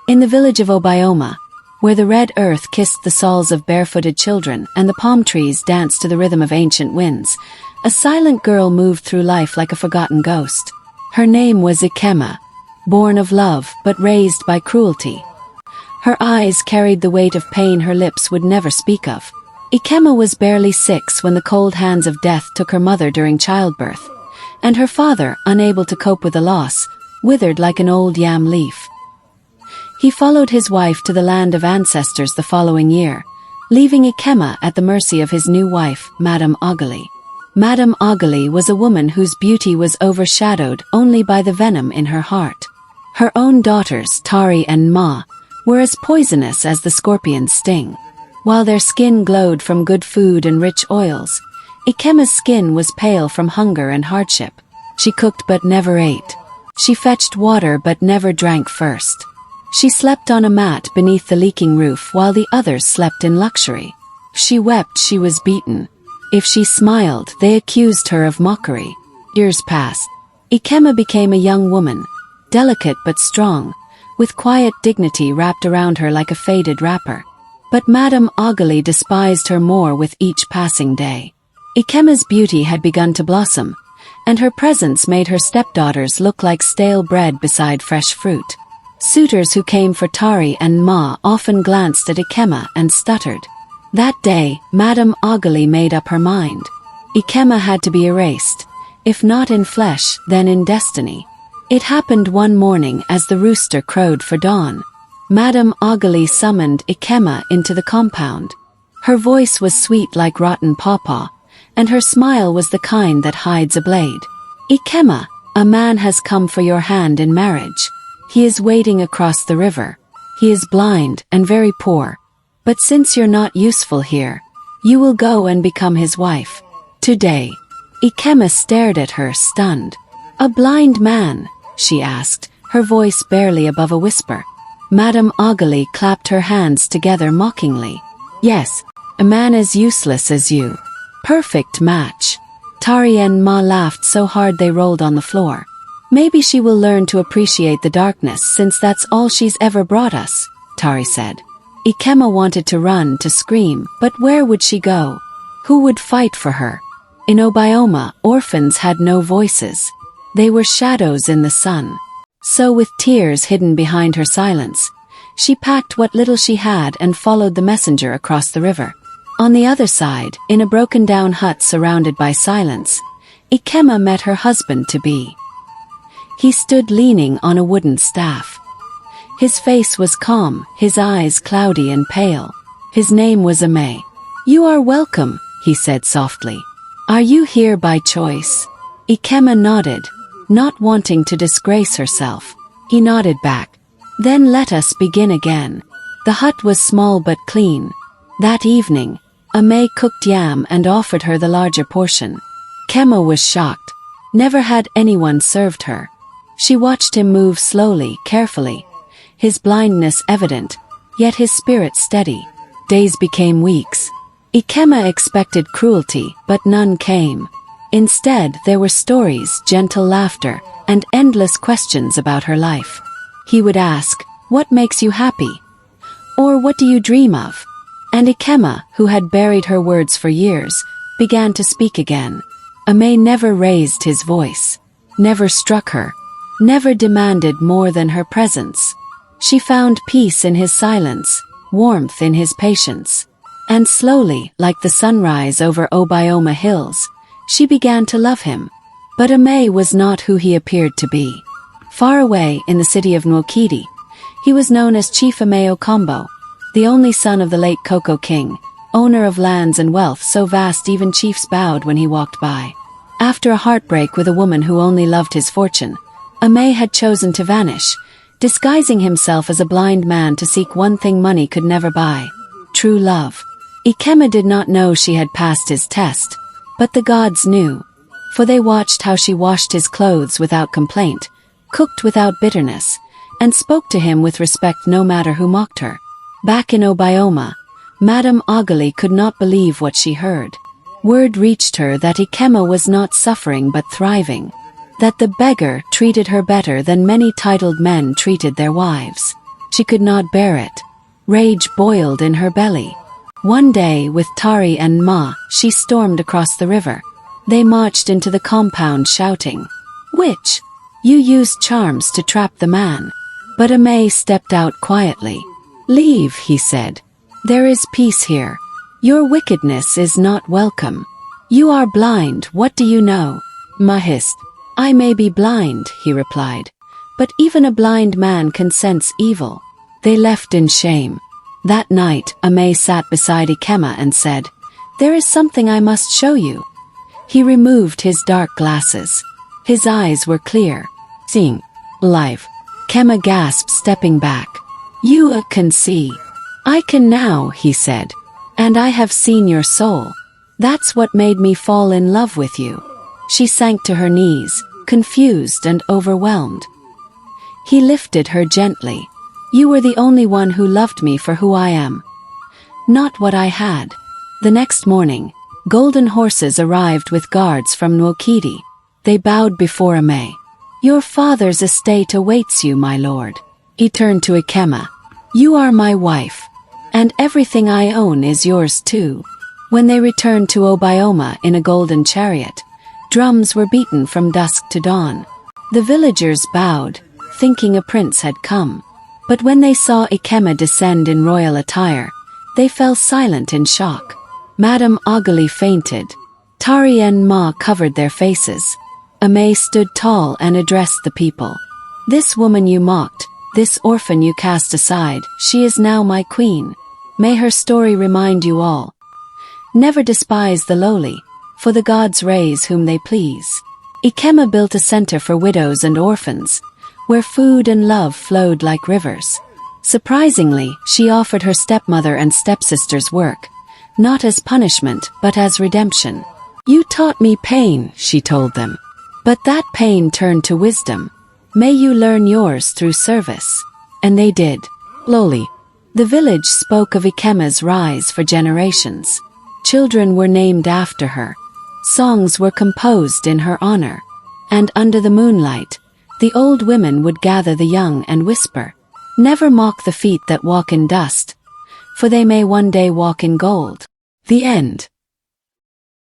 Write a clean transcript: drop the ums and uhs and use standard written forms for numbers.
In the village of Obioma, where the red earth kissed the soles of barefooted children and the palm trees danced to the rhythm of ancient winds, a silent girl moved through life like a forgotten ghost. Her name was Ikema, born of love but raised by cruelty. Her eyes carried the weight of pain her lips would never speak of. Ikema was barely 6 when the cold hands of death took her mother during childbirth, and her father, unable to cope with the loss, withered like an old yam leaf. He followed his wife to the land of ancestors the following year, leaving Ikema at the mercy of his new wife, Madame Ogali. Madame Ogali was a woman whose beauty was overshadowed only by the venom in her heart. Her own daughters, Tari and Ma, were as poisonous as the scorpion's sting. While their skin glowed from good food and rich oils, Ikema's skin was pale from hunger and hardship. She cooked but never ate. She fetched water but never drank first. She slept on a mat beneath the leaking roof while the others slept in luxury. If she wept, she was beaten. If she smiled, they accused her of mockery. Years passed. Ikema became a young woman, delicate but strong, with quiet dignity wrapped around her like a faded wrapper. But Madame Ogali despised her more with each passing day. Ikema's beauty had begun to blossom, and her presence made her stepdaughters look like stale bread beside fresh fruit. Suitors who came for Tari and Ma often glanced at Ikema and stuttered. That day, Madame Ogali made up her mind. Ikema had to be erased, if not in flesh, then in destiny. It happened one morning as the rooster crowed for dawn. Madame Ogali summoned Ikema into the compound. Her voice was sweet like rotten pawpaw, and her smile was the kind that hides a blade. Ikema, a man has come for your hand in marriage. He is waiting across the river. He is blind and very poor. But since you're not useful here, you will go and become his wife. Today. Ikema stared at her, stunned. A blind man? She asked, her voice barely above a whisper. Madame Ogali clapped her hands together mockingly. Yes, a man as useless as you. Perfect match. Tari and Ma laughed so hard they rolled on the floor. Maybe she will learn to appreciate the darkness since that's all she's ever brought us, Tari said. Ikema wanted to run, to scream, but where would she go? Who would fight for her? In Obioma, orphans had no voices. They were shadows in the sun. So with tears hidden behind her silence, she packed what little she had and followed the messenger across the river. On the other side, in a broken-down hut surrounded by silence, Ikema met her husband-to-be. He stood leaning on a wooden staff. His face was calm, his eyes cloudy and pale. His name was Ame. You are welcome, he said softly. Are you here by choice? Ikema nodded, not wanting to disgrace herself. He nodded back. Then let us begin again. The hut was small but clean. That evening, Ame cooked yam and offered her the larger portion. Ikema was shocked. Never had anyone served her. She watched him move slowly, carefully, his blindness evident, yet his spirit steady. Days became weeks. Ikema expected cruelty, but none came. Instead, there were stories, gentle laughter, and endless questions about her life. He would ask, "What makes you happy?" Or "What do you dream of?" And Ikema, who had buried her words for years, began to speak again. Ame never raised his voice, never struck her, never demanded more than her presence. She found peace in his silence, warmth in his patience. And slowly, like the sunrise over Obioma hills, she began to love him. But Ame was not who he appeared to be. Far away in the city of Nwokidi, he was known as Chief Ame Okombo, the only son of the late Cocoa King, owner of lands and wealth so vast even chiefs bowed when he walked by. After a heartbreak with a woman who only loved his fortune, Ame had chosen to vanish, disguising himself as a blind man to seek one thing money could never buy: true love. Ikema did not know she had passed his test, but the gods knew, for they watched how she washed his clothes without complaint, cooked without bitterness, and spoke to him with respect no matter who mocked her. Back in Obioma, Madame Ogali could not believe what she heard. Word reached her that Ikema was not suffering but thriving, that the beggar treated her better than many titled men treated their wives. She could not bear it. Rage boiled in her belly. One day, with Tari and Ma, she stormed across the river. They marched into the compound shouting, "Witch! You used charms to trap the man." But Amay stepped out quietly. "Leave," he said. "There is peace here. Your wickedness is not welcome. You are blind, what do you know?" Ma hissed. "I may be blind," he replied, "but even a blind man can sense evil." They left in shame. That night, Amay sat beside Ikema and said, "There is something I must show you." He removed his dark glasses. His eyes were clear. "Seeing life." Kema gasped, stepping back. "You can see." "I can now," he said. "And I have seen your soul. That's what made me fall in love with you." She sank to her knees, confused and overwhelmed. He lifted her gently. "You were the only one who loved me for who I am, not what I had." The next morning, golden horses arrived with guards from Nwokidi. They bowed before Amay. "Your father's estate awaits you, my lord." He turned to Ikema. "You are my wife, and everything I own is yours too." When they returned to Obioma in a golden chariot, drums were beaten from dusk to dawn. The villagers bowed, thinking a prince had come. But when they saw Ikema descend in royal attire, they fell silent in shock. Madame Agali fainted. Tari and Ma covered their faces. Amay stood tall and addressed the people. "This woman you mocked, this orphan you cast aside, she is now my queen. May her story remind you all. Never despise the lowly, for the gods raise whom they please." Ikema built a center for widows and orphans, where food and love flowed like rivers. Surprisingly, she offered her stepmother and stepsisters work, not as punishment but as redemption. "You taught me pain," she told them. "But that pain turned to wisdom. May you learn yours through service." And they did. Slowly, the village spoke of Ikema's rise for generations. Children were named after her. Songs were composed in her honor. And under the moonlight, the old women would gather the young and whisper, "Never mock the feet that walk in dust, for they may one day walk in gold." The end.